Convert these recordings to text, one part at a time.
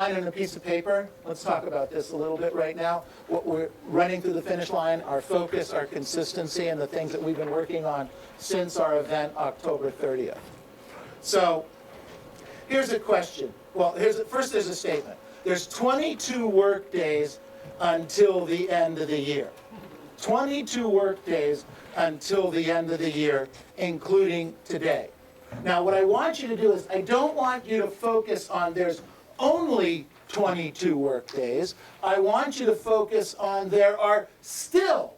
on a piece of paper. Let's talk about this a little bit right now. What we're running through the finish line, our focus, our consistency, and the things that we've been working on since our event October 30th. So here's a question. Well, first there's a statement. There's 22 work days until the end of the year. 22 work days until the end of the year, including today. Now, what I want you to do is, I don't want you to focus on there's only 22 work days. I want you to focus on there are still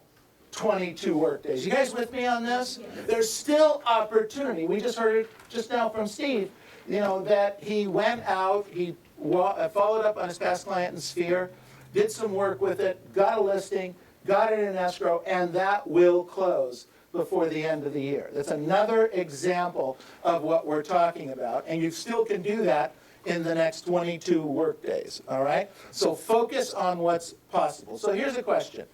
22 work days. You guys with me on this? Yes. There's still opportunity. We just heard it just now from Steve, that he went out, he followed up on his past client in Sphere, did some work with it, got a listing, got it in escrow, and that will close before the end of the year. That's another example of what we're talking about, and you still can do that in the next 22 work days, all right? So focus on what's possible. So here's a question.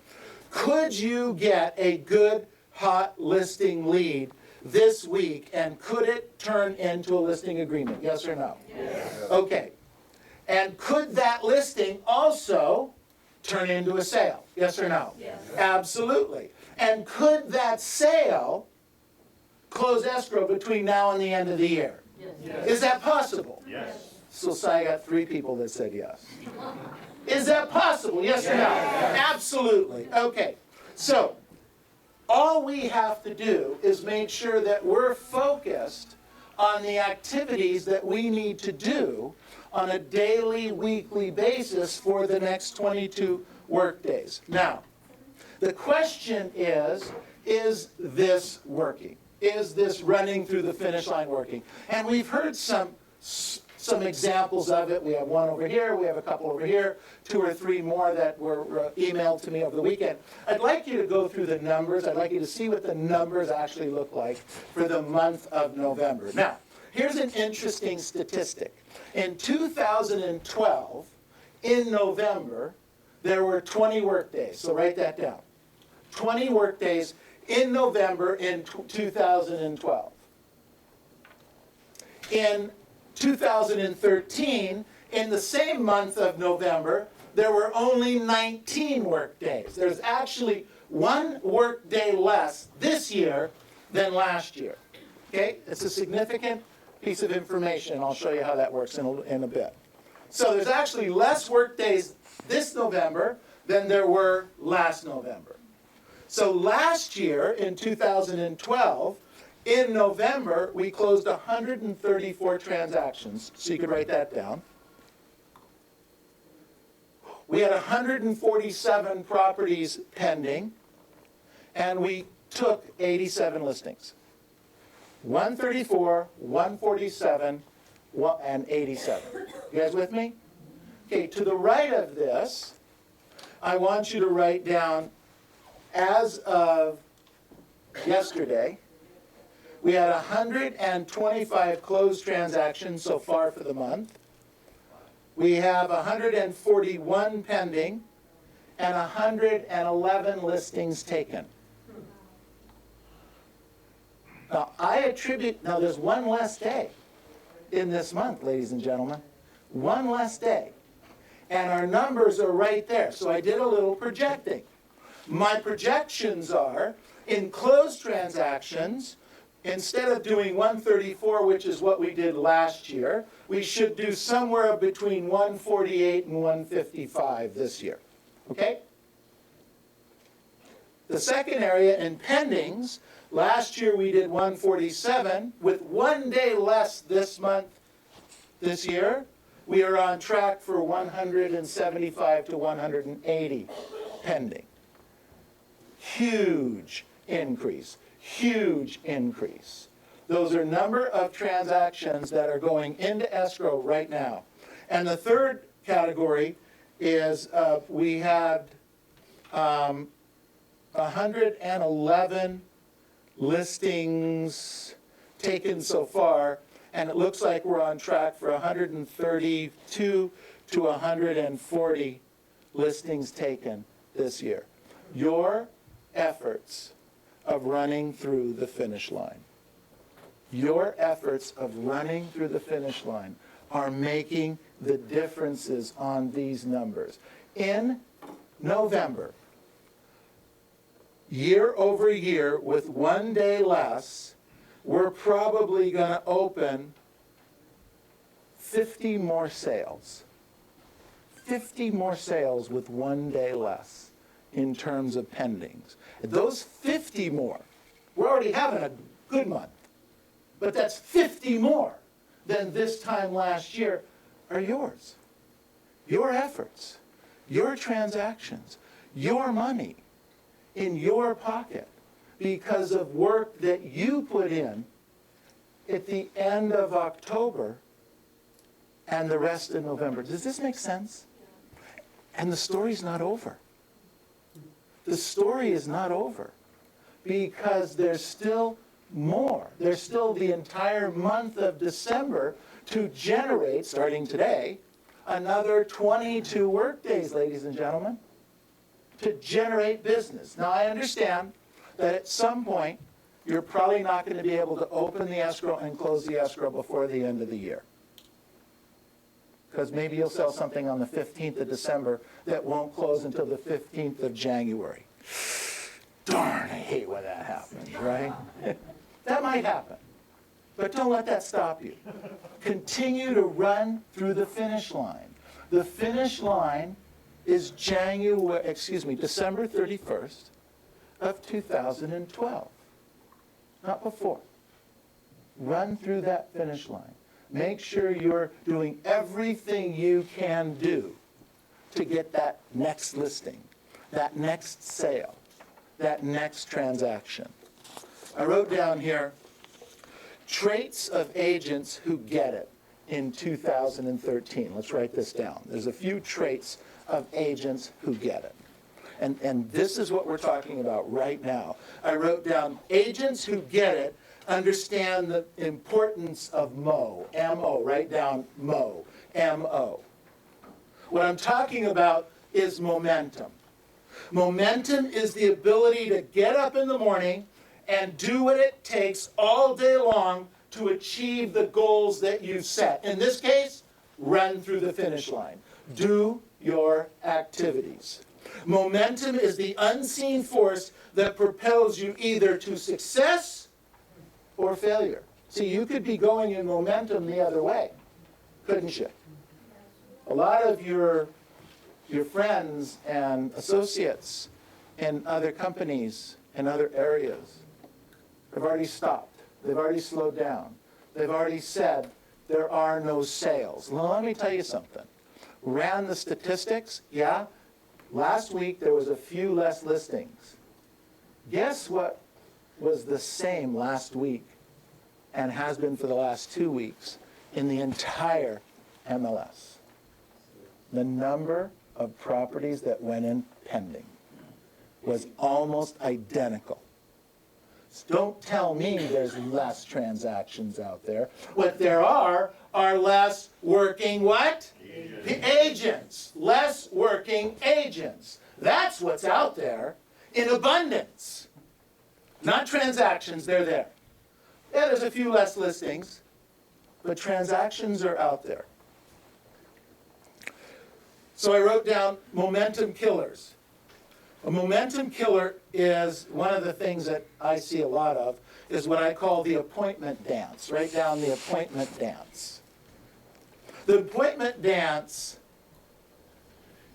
Could you get a good, hot listing lead this week, and could it turn into a listing agreement? Yes or no? Yes. Okay. And could that listing also turn into a sale? Yes or no? Yes. Absolutely. And could that sale close escrow between now and the end of the year? Yes. Is that possible? Yes. So I got 3 people that said yes. Is that possible? Yes or no? Absolutely. Okay. So all we have to do is make sure that we're focused on the activities that we need to do on a daily, weekly basis for the next 22 work days. Now, the question is this working? Is this running through the finish line working? And we've heard some examples of it. We have one over here, we have a couple over here, 2 or 3 more that were emailed to me over the weekend. I'd like you to go through the numbers. I'd like you to see what the numbers actually look like for the month of November. Now, here's an interesting statistic. In 2012, in November, there were 20 work days. So write that down. 20 work days in November in 2012. In 2013, in the same month of November, there were only 19 work days. There's actually 1 work day less this year than last year. Okay? It's a significant piece of information. I'll show you how that works in a bit. So there's actually less work days this November than there were last November. So last year, in 2012, in November, we closed 134 transactions, so you could write that down. We had 147 properties pending, and we took 87 listings. 134, 147, and 87. You guys with me? Okay, to the right of this, I want you to write down, as of yesterday, we had 125 closed transactions so far for the month. We have 141 pending and 111 listings taken. Now, there's one less day in this month, ladies and gentlemen. One less day. And our numbers are right there. So I did a little projecting. My projections are, in closed transactions, instead of doing 134, which is what we did last year, we should do somewhere between 148 and 155 this year. Okay? The second area, in pendings, last year we did 147. With 1 day less this year, we are on track for 175 to 180 pending. Huge increase. Huge increase. Those are number of transactions that are going into escrow right now. And the third category is we had 111 listings taken so far, and it looks like we're on track for 132 to 140 listings taken this year. Your efforts of running through the finish line. Your efforts of running through the finish line are making the differences on these numbers. In November, year over year, with 1 day less, we're probably going to open 50 more sales. 50 more sales with 1 day less in terms of pendings. Those 50 more, we're already having a good month, but that's 50 more than this time last year are yours. Your efforts, your transactions, your money in your pocket because of work that you put in at the end of October and the rest of November. Does this make sense? And the story's not over. The story is not over because there's still more. There's still the entire month of December to generate, starting today, another 22 work days, ladies and gentlemen, to generate business. Now, I understand that at some point, you're probably not going to be able to open the escrow and close the escrow before the end of the year. Because maybe you'll sell something on the 15th of December that won't close until the 15th of January. Darn, I hate when that happens, right? That might happen. But don't let that stop you. Continue to run through the finish line. The finish line is December 31st of 2012. Not before. Run through that finish line. Make sure you're doing everything you can do to get that next listing, that next sale, that next transaction. I wrote down here, traits of agents who get it in 2013. Let's write this down. There's a few traits of agents who get it. And this is what we're talking about right now. I wrote down, agents who get it understand the importance of MO, M-O, write down MO, M-O. What I'm talking about is momentum. Momentum is the ability to get up in the morning and do what it takes all day long to achieve the goals that you set. In this case, run through the finish line. Do your activities. Momentum is the unseen force that propels you either to success or failure. See, you could be going in momentum the other way, couldn't you? A lot of your friends and associates in other companies and other areas have already stopped. They've already slowed down. They've already said there are no sales. Well, let me tell you something. Ran the statistics, yeah. Last week there was a few less listings. Guess what was the same last week and has been for the last 2 weeks in the entire MLS? The number of properties that went in pending was almost identical. So don't tell me there's less transactions out there. What there are less working what? Agents. Less working agents. That's what's out there in abundance. Not transactions, they're there. Yeah, there's a few less listings, but transactions are out there. So I wrote down momentum killers. A momentum killer is one of the things that I see a lot of, is what I call the appointment dance. Write down the appointment dance. The appointment dance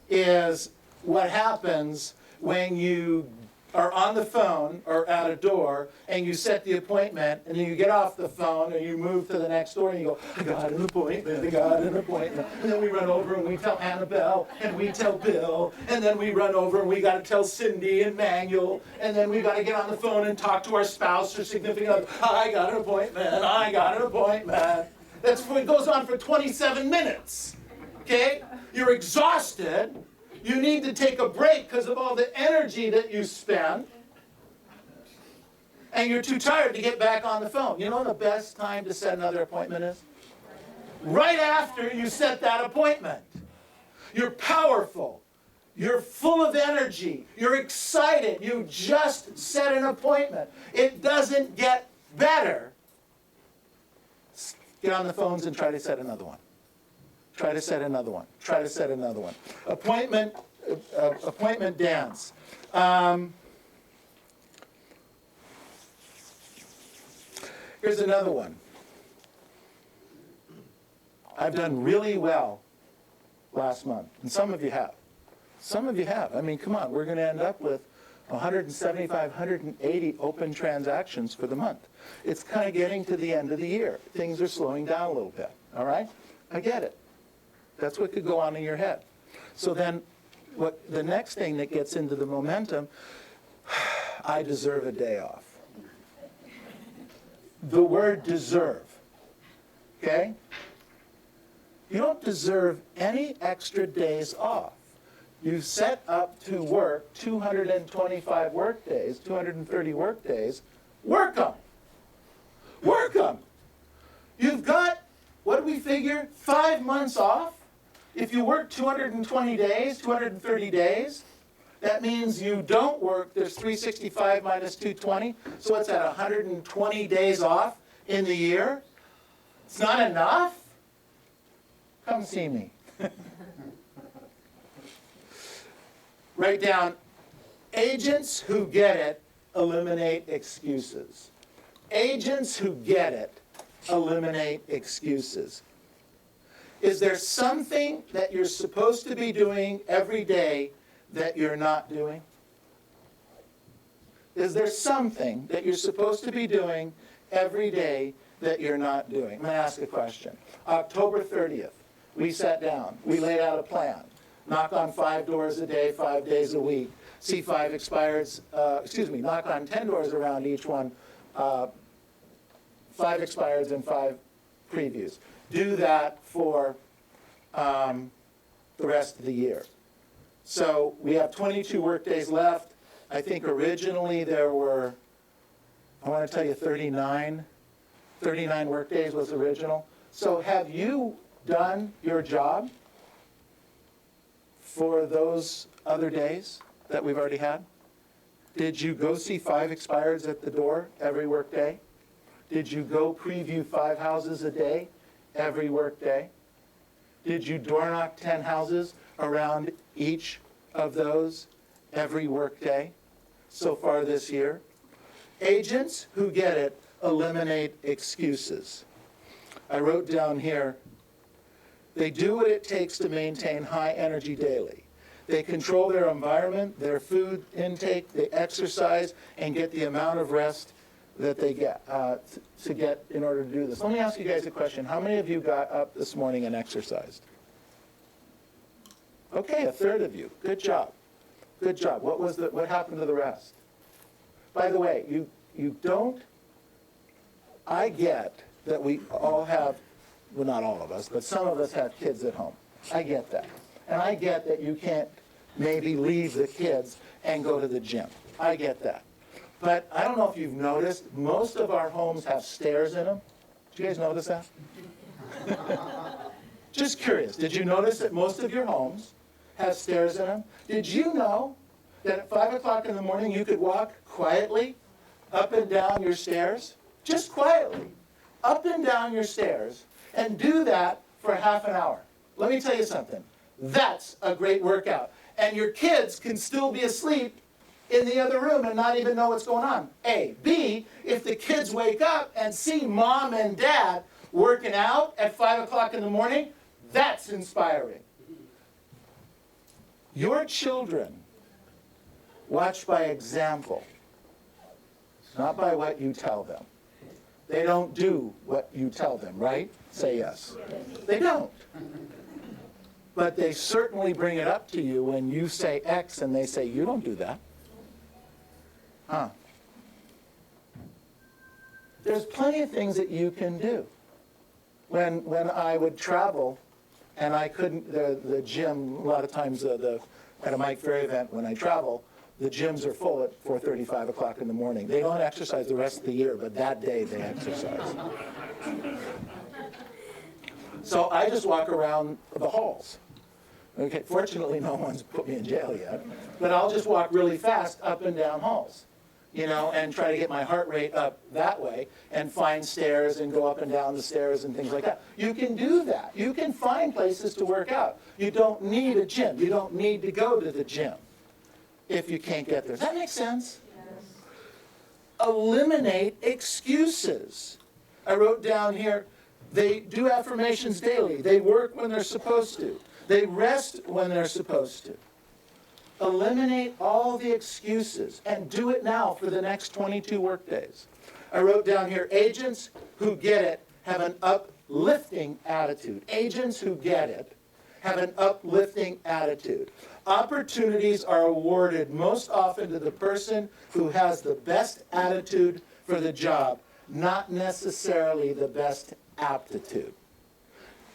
is what happens when you are on the phone or at a door and you set the appointment and then you get off the phone and you move to the next door and you go, I got an appointment, I got an appointment. And then we run over and we tell Annabelle and we tell Bill and then we run over and we got to tell Cindy and Manuel and then we got to get on the phone and talk to our spouse or significant other. I got an appointment, I got an appointment. It goes on for 27 minutes, okay? You're exhausted. You need to take a break because of all the energy that you spend. And you're too tired to get back on the phone. You know the best time to set another appointment is? Right after you set that appointment. You're powerful. You're full of energy. You're excited. You just set an appointment. It doesn't get better. Get on the phones and try to set another one. Try to set another one. Try to set another one. Appointment dance. Here's another one. I've done really well last month, and some of you have. Some of you have. I mean, come on, we're going to end up with 175, 180 open transactions for the month. It's kind of getting to the end of the year. Things are slowing down a little bit, all right? I get it. That's what could go on in your head. So then the next thing that gets into the momentum, I deserve a day off. The word deserve, okay? You don't deserve any extra days off. You set up to work 225 work days, 230 work days, work them. Work them. You've got, what do we figure, 5 months off? If you work 220 days, 230 days, that means you don't work, there's 365 minus 220, so it's at 120 days off in the year. It's not enough? Come see me. Write down, agents who get it eliminate excuses. Agents who get it eliminate excuses. Is there something that you're supposed to be doing every day that you're not doing? Is there something that you're supposed to be doing every day that you're not doing? I'm going to ask a question. October 30th, we sat down. We laid out a plan. Knock on 5 doors a day, 5 days a week. See 5 expireds, knock on 10 doors around each one. 5 expireds and 5 previews. Do that for the rest of the year. So we have 22 work days left. I think originally there were, I want to tell you 39 work days was original. So have you done your job for those other days that we've already had? Did you go see 5 expireds at the door every work day? Did you go preview 5 houses a day every work day? Did you door knock 10 houses around each of those every work day so far this year? Agents who get it eliminate excuses. I wrote down here, they do what it takes to maintain high energy daily. They control their environment, their food intake, they exercise, and get the amount of rest that they get to get in order to do this. Let me ask you guys a question. How many of you got up this morning and exercised? Okay, a third of you. Good job. Good job. What happened to the rest? By the way, you don't, I get that we all have, well, not all of us, but some of us have kids at home. I get that. And I get that you can't maybe leave the kids and go to the gym. I get that. But I don't know if you've noticed, most of our homes have stairs in them. Did you guys notice that? Just curious, did you notice that most of your homes have stairs in them? Did you know that at 5 o'clock in the morning you could walk quietly up and down your stairs? Just quietly, up and down your stairs, and do that for half an hour. Let me tell you something. That's a great workout. And your kids can still be asleep in the other room and not even know what's going on. A. B, if the kids wake up and see mom and dad working out at 5 o'clock in the morning, that's inspiring. Your children watch by example, not by what you tell them. They don't do what you tell them, right? Say yes. They don't. But they certainly bring it up to you when you say X and they say, you don't do that. Huh. There's plenty of things that you can do. When I would travel and I couldn't, the gym, a lot of times at a Mike Ferry event when I travel, the gyms are full at 4:30, 5 o'clock in the morning. They don't exercise the rest of the year, but that day they exercise. So I just walk around the halls. Okay, fortunately no one's put me in jail yet, but I'll just walk really fast up and down halls. and try to get my heart rate up that way and find stairs and go up and down the stairs and things like that. You can do that. You can find places to work out. You don't need a gym. You don't need to go to the gym if you can't get there. Does that make sense? Yes. Eliminate excuses. I wrote down here, they do affirmations daily. They work when they're supposed to. They rest when they're supposed to. Eliminate all the excuses and do it now for the next 22 work days. I wrote down here, agents who get it have an uplifting attitude. Agents who get it have an uplifting attitude. Opportunities are awarded most often to the person who has the best attitude for the job, not necessarily the best aptitude.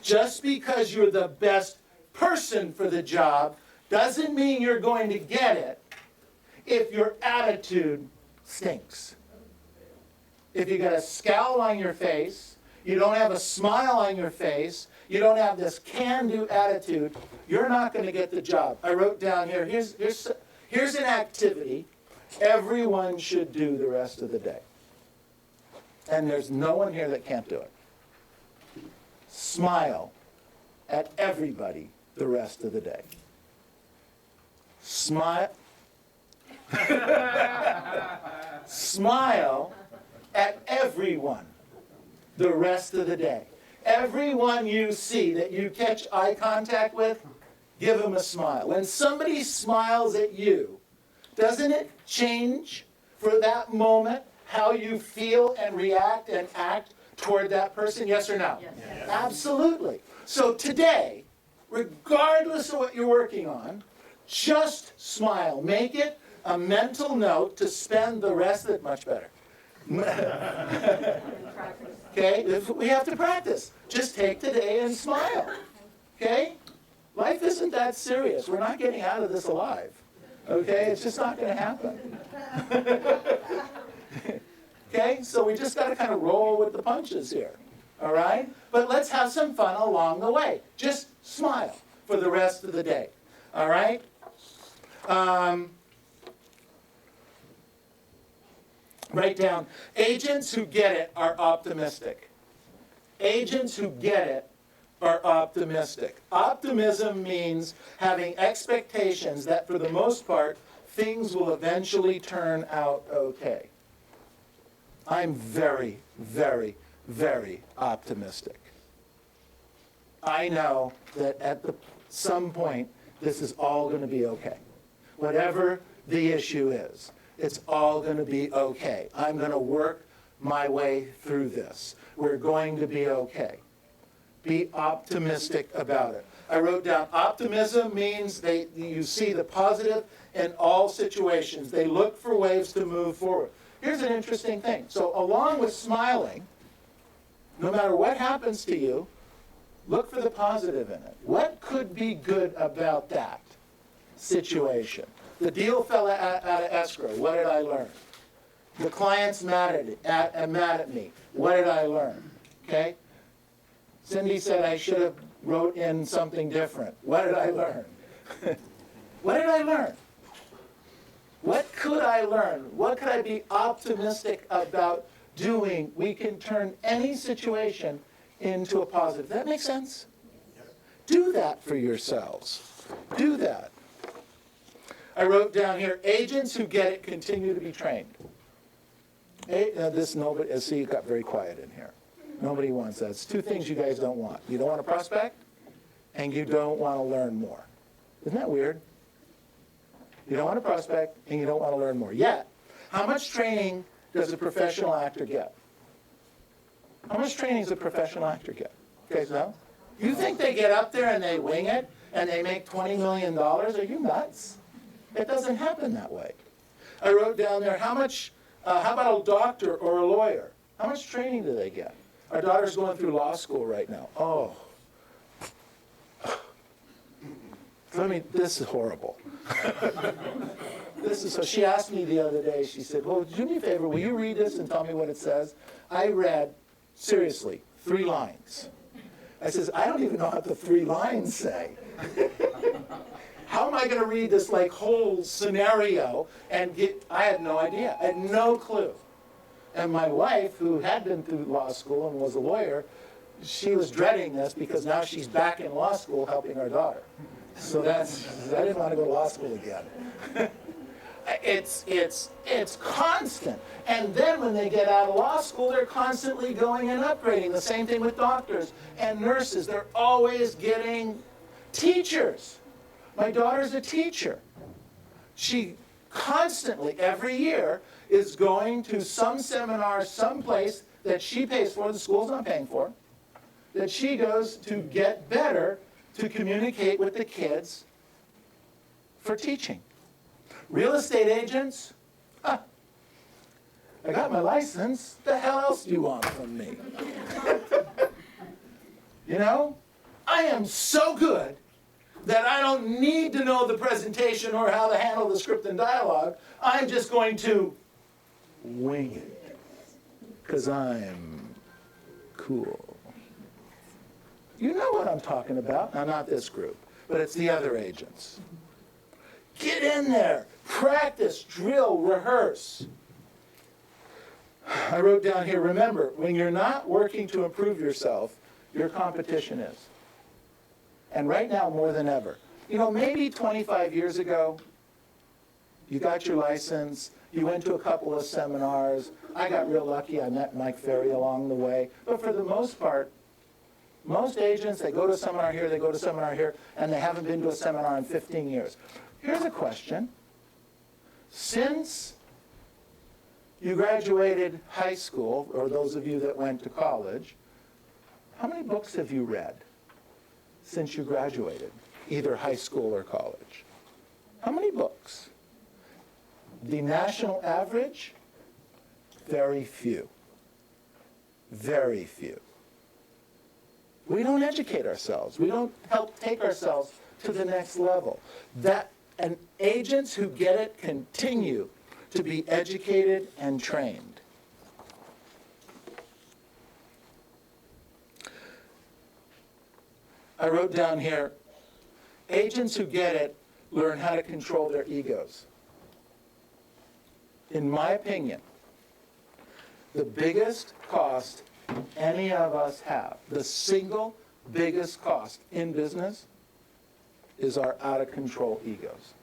Just because you're the best person for the job doesn't mean you're going to get it if your attitude stinks. If you got a scowl on your face, you don't have a smile on your face, you don't have this can-do attitude, you're not going to get the job. I wrote down here, here's an activity everyone should do the rest of the day. And there's no one here that can't do it. Smile at everybody the rest of the day. Smile. Smile at everyone the rest of the day. Everyone you see that you catch eye contact with, give them a smile. When somebody smiles at you, doesn't it change for that moment how you feel and react and act toward that person? Yes or no? Yes. Yes. Absolutely. So today, regardless of what you're working on, just smile. Make it a mental note to spend the rest of it much better. Okay? We have to practice. Just take today and smile. Okay? Life isn't that serious. We're not getting out of this alive. Okay? It's just not going to happen. Okay? So we just got to kind of roll with the punches here. All right? But let's have some fun along the way. Just smile for the rest of the day. All right? Write down, agents who get it are optimistic. Agents who get it are optimistic. Optimism means having expectations that for the most part, things will eventually turn out okay. I'm very, very, very optimistic. I know that at some point, this is all going to be okay. Whatever the issue is, it's all going to be okay. I'm going to work my way through this. We're going to be okay. Be optimistic about it. I wrote down, optimism means you see the positive in all situations. They look for ways to move forward. Here's an interesting thing. So along with smiling, no matter what happens to you, look for the positive in it. What could be good about that situation? The deal fell out of escrow. What did I learn? The client's mad at me. What did I learn? Okay? Cindy said I should have wrote in something different. What did I learn? What did I learn? What could I learn? What could I be optimistic about doing? We can turn any situation into a positive. Does that make sense? Do that for yourselves. Do that. I wrote down here, agents who get it continue to be trained. See, it got very quiet in here. Nobody wants that. It's two things you guys don't want. You don't want to prospect, and you don't want to learn more. Isn't that weird? You don't want to prospect, and you don't want to learn more. Yet, how much training does a professional actor get? How much training does a professional actor get? You guys know? You think they get up there and they wing it, and they make $20 million? Are you nuts? It doesn't happen that way. I wrote down there, how about a doctor or a lawyer? How much training do they get? Our daughter's going through law school right now. Oh. This is horrible. So she asked me the other day, she said, well, do me a favor, will you read this and tell me what it says? I read, seriously, 3 lines. I says, I don't even know what the 3 lines say. How am I going to read this like whole scenario and I had no idea. I had no clue. And my wife, who had been through law school and was a lawyer, she was dreading this because now she's back in law school helping our daughter. So I didn't want to go to law school again. It's constant. And then when they get out of law school, they're constantly going and upgrading. The same thing with doctors and nurses. They're always getting teachers. My daughter's a teacher. She constantly, every year, is going to some seminar, someplace that she pays for, the school's not paying for, that she goes to get better to communicate with the kids for teaching. Real estate agents, I got my license. The hell else do you want from me? You know, I am so good that I don't need to know the presentation or how to handle the script and dialogue. I'm just going to wing it because I'm cool. You know what I'm talking about. Now, not this group, but it's the other agents. Get in there. Practice, drill, rehearse. I wrote down here, remember, when you're not working to improve yourself, your competition is. And right now, more than ever. You know, maybe 25 years ago, you got your license, you went to a couple of seminars. I got real lucky, I met Mike Ferry along the way. But for the most part, most agents, they go to a seminar here, they go to a seminar here, and they haven't been to a seminar in 15 years. Here's a question. Since you graduated high school, or those of you that went to college, how many books have you read since you graduated, either high school or college? How many books? The national average? Very few. Very few. We don't educate ourselves. We don't help take ourselves to the next level. And agents who get it continue to be educated and trained. I wrote down here, agents who get it learn how to control their egos. In my opinion, the biggest cost any of us have, the single biggest cost in business, is our out-of-control egos.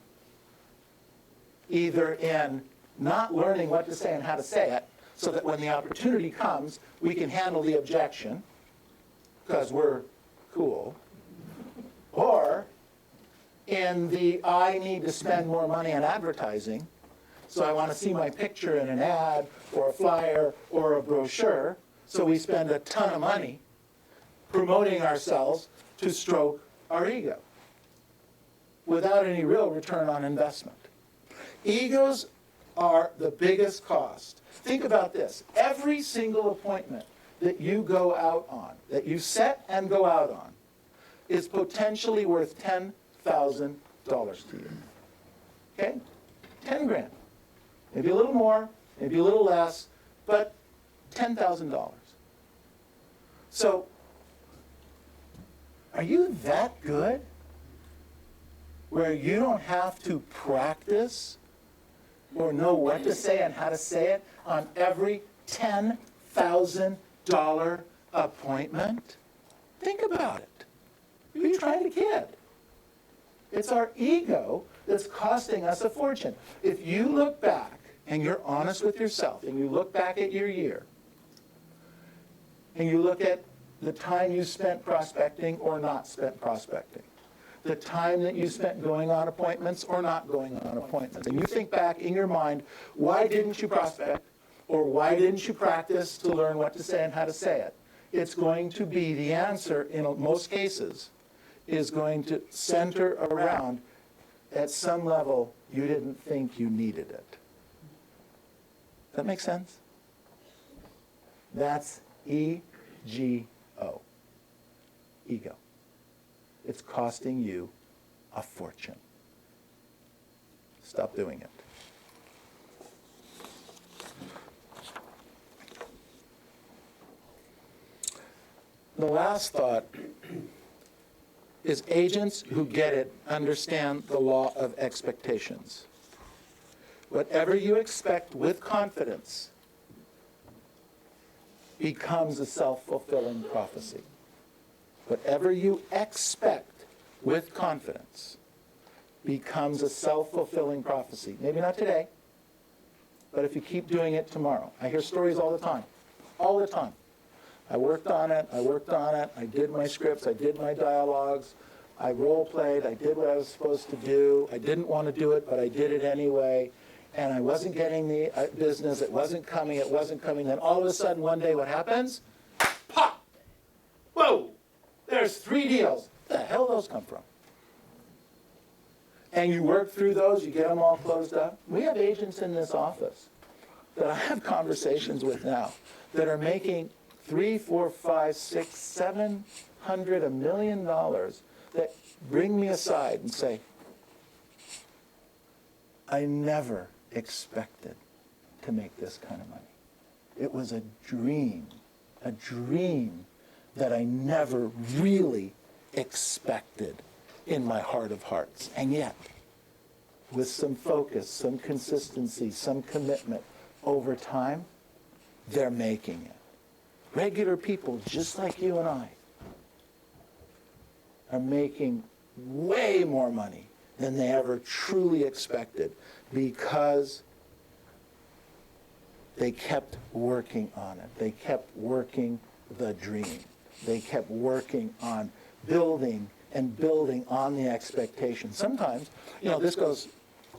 Either in not learning what to say and how to say it, so that when the opportunity comes, we can handle the objection, because we're cool, or in the I need to spend more money on advertising, so I want to see my picture in an ad or a flyer or a brochure, so we spend a ton of money promoting ourselves to stroke our ego without any real return on investment. Egos are the biggest cost. Think about this. Every single appointment that you go out on, that you set and go out on, is potentially worth $10,000 to you. Okay? 10 grand. Maybe a little more, maybe a little less, but $10,000. So, are you that good where you don't have to practice or know what to say and how to say it on every $10,000 appointment? Think about it. Who are you trying to kid? It's our ego that's costing us a fortune. If you look back and you're honest with yourself and you look back at your year and you look at the time you spent prospecting or not spent prospecting, the time that you spent going on appointments or not going on appointments, and you think back in your mind, why didn't you prospect or why didn't you practice to learn what to say and how to say it? It's going to be, the answer in most cases is going to center around, at some level, you didn't think you needed it. Does that make sense? That's E-G-O. Ego. It's costing you a fortune. Stop doing it. The last thought is agents who get it understand the law of expectations. Whatever you expect with confidence becomes a self-fulfilling prophecy. Whatever you expect with confidence becomes a self-fulfilling prophecy. Maybe not today, but if you keep doing it tomorrow. I hear stories all the time, all the time. I worked on it, I did my scripts, I did my dialogues, I role-played, I did what I was supposed to do. I didn't want to do it, but I did it anyway. And I wasn't getting the business, it wasn't coming. Then all of a sudden, one day, what happens? Pop! Whoa! There's 3 deals. Where the hell those come from? And you work through those, you get them all closed up. We have agents in this office that I have conversations with now that are making $300, $400, $500, $600, $700, $1 million that bring me aside and say, I never expected to make this kind of money. It was a dream that I never really expected in my heart of hearts. And yet, with some focus, some consistency, some commitment, over time, they're making it. Regular people, just like you and I, are making way more money than they ever truly expected because they kept working on it. They kept working the dream. They kept working on building and building on the expectation. Sometimes, this goes,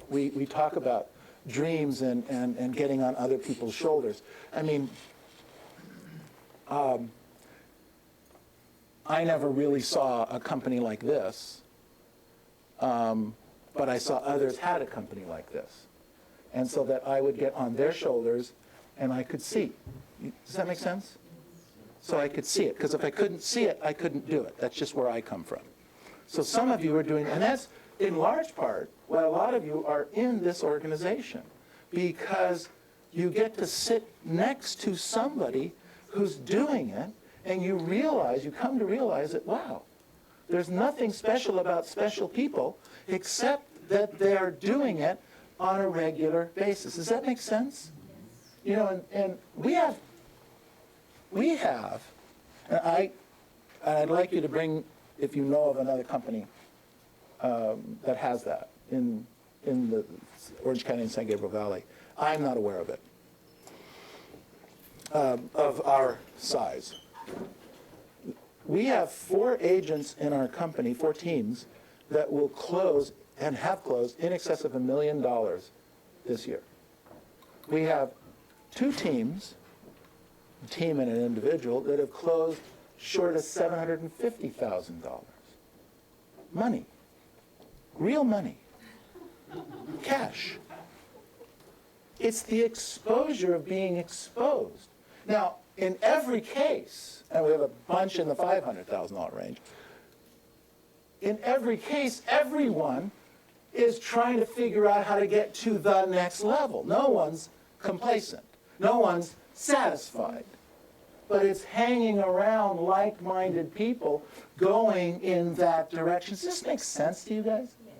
we talk about dreams and getting on other people's shoulders. I mean, I never really saw a company like this, but I saw others had a company like this. And so that I would get on their shoulders and I could see. Does that make sense? So I could see it, because if I couldn't see it, I couldn't do it. That's just where I come from. So some of you are doing, and that's in large part why a lot of you are in this organization, because you get to sit next to somebody who's doing it, and you come to realize that, wow, there's nothing special about special people except that they're doing it on a regular basis. Does that make sense? And we have, and I'd like you to bring, if you know of another company that has that in the Orange County and San Gabriel Valley. I'm not aware of it, of our size. We have 4 agents in our company, 4 teams, that will close and have closed in excess of $1 million this year. We have 2 teams, a team and an individual, that have closed short of $750,000. Money. Real money. Cash. It's the exposure of being exposed. Now, in every case, and we have a bunch in the $500,000 range, in every case, everyone is trying to figure out how to get to the next level. No one's complacent. No one's satisfied. But it's hanging around like-minded people going in that direction. Does this make sense to you guys? Yes.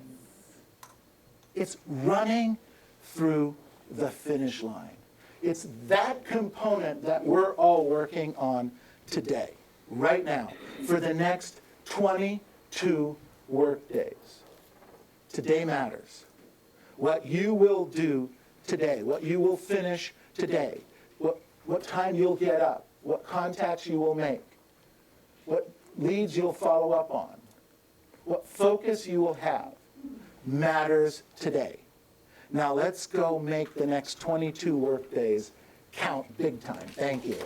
It's running through the finish line. It's that component that we're all working on today, right now, for the next 22 work days. Today matters. What you will do today, what you will finish today, what time you'll get up, what contacts you will make, what leads you'll follow up on, what focus you will have, matters today. Now let's go make the next 22 work days count big time. Thank you.